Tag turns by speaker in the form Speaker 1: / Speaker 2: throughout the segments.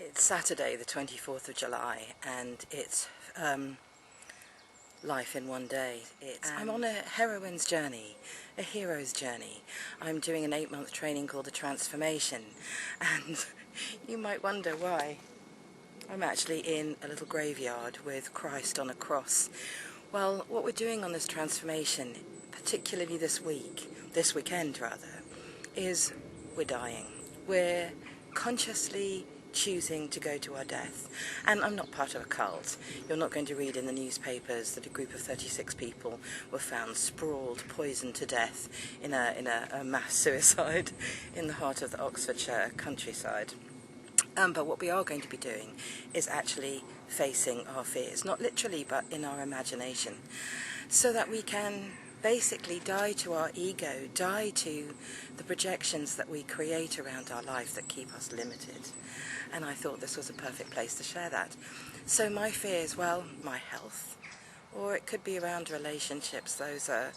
Speaker 1: It's Saturday the 24th of July and it's life in one day. I'm on a heroine's journey, a hero's journey. I'm doing an 8-month training called the Transformation, and you might wonder why. I'm actually in a little graveyard with Christ on a cross. Well, what we're doing on this transformation, particularly this weekend rather, is we're dying. We're consciously choosing to go to our death. And I'm not part of a cult. You're not going to read in the newspapers that a group of 36 people were found sprawled, poisoned to death in a mass suicide in the heart of the Oxfordshire countryside. But what we are going to be doing is actually facing our fears, not literally, but in our imagination, so that we can basically die to our ego, die to the projections that we create around our life that keep us limited. And I thought this was a perfect place to share that. So my fears, well, my health, or it could be around relationships. Those are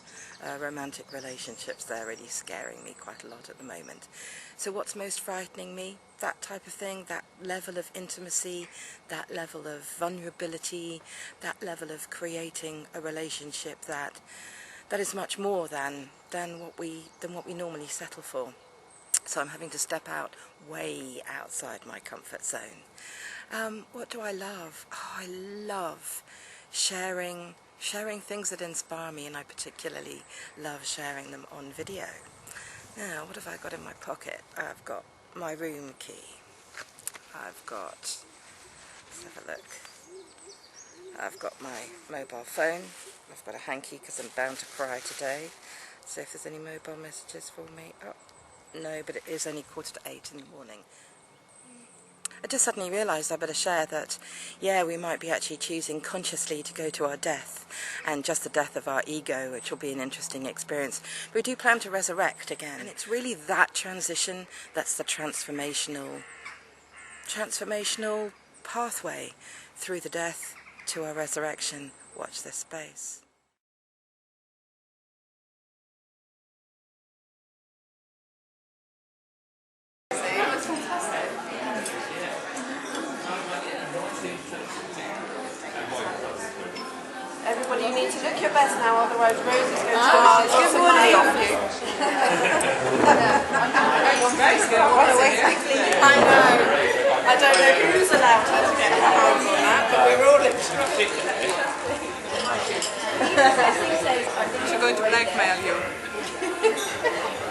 Speaker 1: romantic relationships. They're really scaring me quite a lot at the moment. So what's most frightening me? That type of thing, that level of intimacy, that level of vulnerability, that level of creating a relationship that is much more than what we normally settle for. So I'm having to step out, way outside my comfort zone. What do I love? Oh, I love sharing things that inspire me, and I particularly love sharing them on video. Now, what have I got in my pocket? I've got my room key. I've got, let's have a look. I've got my mobile phone. I've got a hanky because I'm bound to cry today. So if there's any mobile messages for me. Oh, no, but it is only 7:45 in the morning. I just suddenly realised I better share that, yeah, we might be actually choosing consciously to go to our death, and just the death of our ego, which will be an interesting experience. But we do plan to resurrect again, and it's really that transition that's the transformational pathway through the death to our resurrection. Watch this space.
Speaker 2: Everybody, you need to look your best now, otherwise Rose is going to ask good money off you. Run away quickly. I know. I don't know who's allowed her to get her hands on that, but we're all instructed. She's going to blackmail you.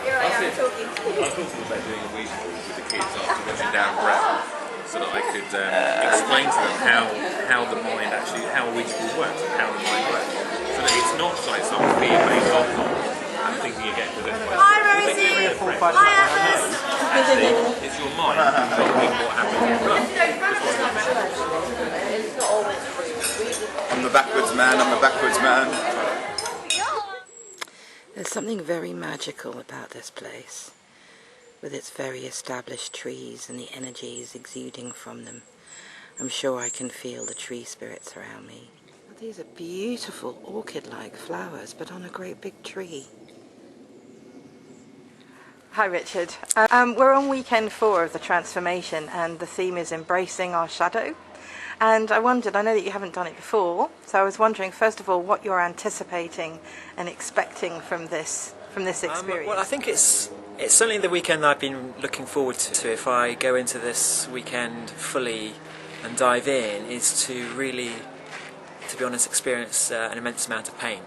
Speaker 2: Here I am talking to you.
Speaker 3: I was talking about doing a week with the kids after watching Darren Eden, so that I could explain to them how the mind actually, how Ouija works and how the mind works. So that it's not like some fear-based I'm thinking again with it.
Speaker 2: Hi Rosie! Hi Atlas!
Speaker 3: Actually, it's your mind controlling what happens in your blood.
Speaker 4: I'm the backwards man, I'm the backwards man.
Speaker 1: There's something very magical about this place, with its very established trees and the energies exuding from them. I'm sure I can feel the tree spirits around me. These are beautiful orchid-like flowers, but on a great big tree. Hi Richard. We're on weekend 4 of the transformation, and the theme is embracing our shadow. And I wondered, I know that you haven't done it before, so I was wondering, first of all, what you're anticipating and expecting from this experience.
Speaker 5: Well, I think it's certainly the weekend that I've been looking forward to. If I go into this weekend fully and dive in, is to really, to be honest, experience an immense amount of pain.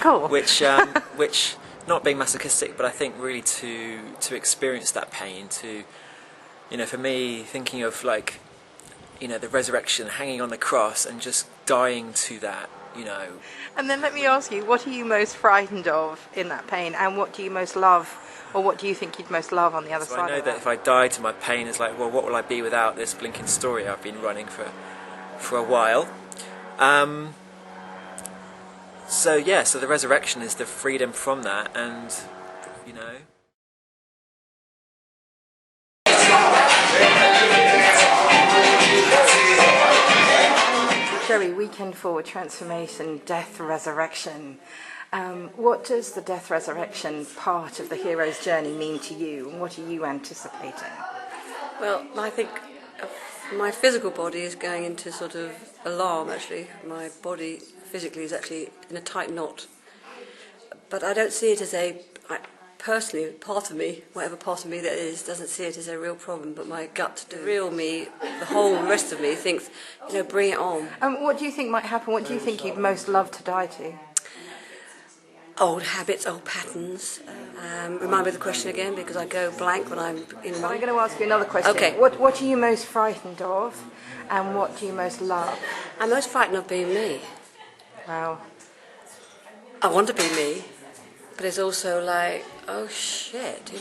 Speaker 1: Cool.
Speaker 5: Which, not being masochistic, but I think really to experience that pain, to, you know, for me, thinking of like, you know, the resurrection, hanging on the cross and just dying to that, you know.
Speaker 1: And then let me ask you, what are you most frightened of in that pain, and what do you most love, or what do you think you'd most love on the other side of that?
Speaker 5: I know that if I die to my pain, it's like, well, what will I be without this blinking story I've been running for a while? So the resurrection is the freedom from that, and, you know.
Speaker 1: Jerry, weekend 4, transformation, death, resurrection. What does the death resurrection part of the hero's journey mean to you, and what are you anticipating?
Speaker 2: Well, I think my physical body is going into sort of alarm, actually. My body physically is actually in a tight knot. But I don't see it as personally, part of me, whatever part of me that is, doesn't see it as a real problem, but my gut, the real me, the whole rest of me thinks, bring it on.
Speaker 1: What do you think might happen? What do you think you'd most love to die to?
Speaker 2: Old habits, old patterns. Remind me of the question again, because I go blank when I'm in one.
Speaker 1: I'm going to ask you another question.
Speaker 2: Okay.
Speaker 1: What are you most frightened of, and what do you most love?
Speaker 2: I'm most frightened of being me.
Speaker 1: Wow.
Speaker 2: I want to be me, but it's also like, oh shit,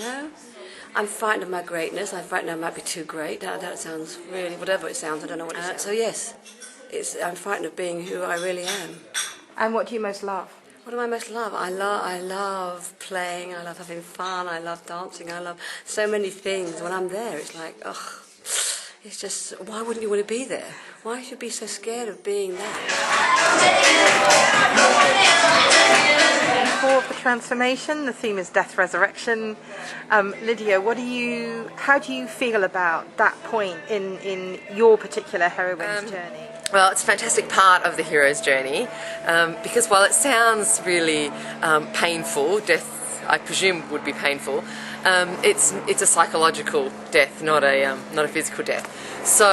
Speaker 2: I'm frightened of my greatness. I'm frightened I might be too great. That sounds really, whatever it sounds, I don't know what it sounds. So yes, I'm frightened of being who I really am.
Speaker 1: And what do you most love?
Speaker 2: What do I most love? I love playing, I love having fun, I love dancing, I love so many things. When I'm there, it's like, ugh, it's just, why wouldn't you want to be there? Why should you be so scared of being there?
Speaker 1: For the transformation, the theme is death, resurrection. Lydia, how do you feel about that point in your particular heroine's journey?
Speaker 6: Well, it's a fantastic part of the hero's journey because while it sounds really painful, death I presume would be painful, it's a psychological death, not a physical death. So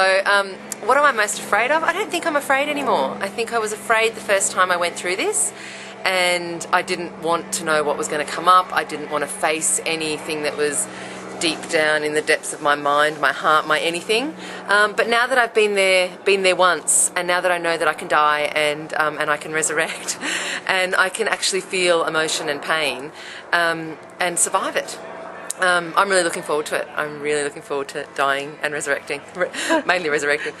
Speaker 6: what am I most afraid of? I don't think I'm afraid anymore. I think I was afraid the first time I went through this, and I didn't want to know what was going to come up. I didn't want to face anything that was deep down in the depths of my mind, my heart, my anything. But now that I've been there once, and now that I know that I can die and I can resurrect, and I can actually feel emotion and pain and survive it. I'm really looking forward to it. I'm really looking forward to dying and resurrecting, mainly resurrecting.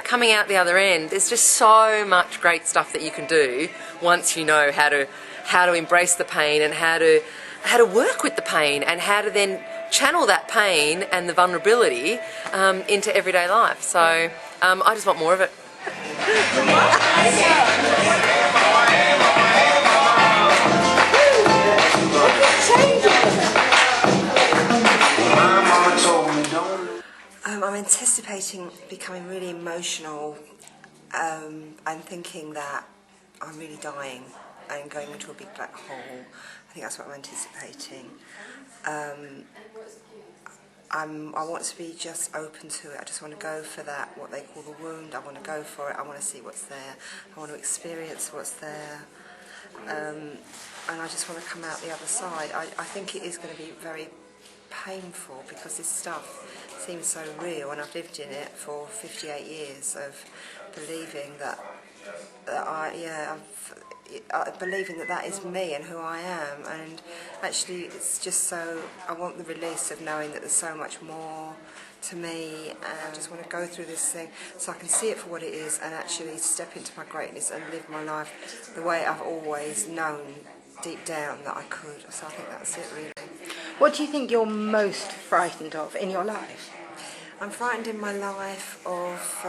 Speaker 6: Coming out the other end, there's just so much great stuff that you can do once you know how to embrace the pain and how to work with the pain and how to then channel that pain and the vulnerability into everyday life. So I just want more of it.
Speaker 7: I'm anticipating becoming really emotional and thinking that I'm really dying and going into a big black hole. I think that's what I'm anticipating. I want to be just open to it. I just want to go for that, what they call the wound. I want to go for it. I want to see what's there. I want to experience what's there. And I just want to come out the other side. I think it is going to be very painful because this stuff seems so real, and I've lived in it for 58 years of believing believing that is me and who I am, and actually it's just so I want the release of knowing that there's so much more to me, and I just want to go through this thing so I can see it for what it is and actually step into my greatness and live my life the way I've always known deep down that I could. So I think that's it really.
Speaker 1: What do you think you're most frightened of in your life?
Speaker 7: I'm frightened in my life of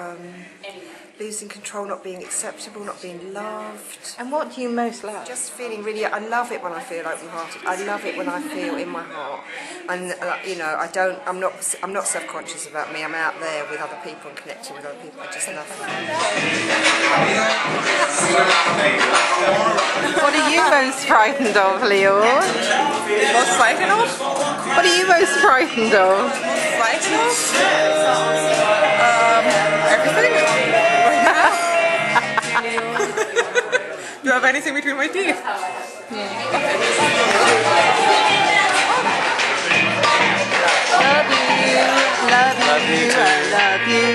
Speaker 7: losing control, not being acceptable, not being loved.
Speaker 1: And what do you most love?
Speaker 7: Just feeling really, I love it when I feel open-hearted. I love it when I feel in my heart. And I'm not self-conscious about me. I'm out there with other people and connecting with other people. I just love it.
Speaker 1: What are you most frightened of, Leo?
Speaker 2: Most frightened of?
Speaker 1: What are you most frightened of?
Speaker 2: Frightened of? Everything. Do you have anything between my teeth?
Speaker 1: Love you, I love you.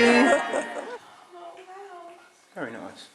Speaker 4: Very nice.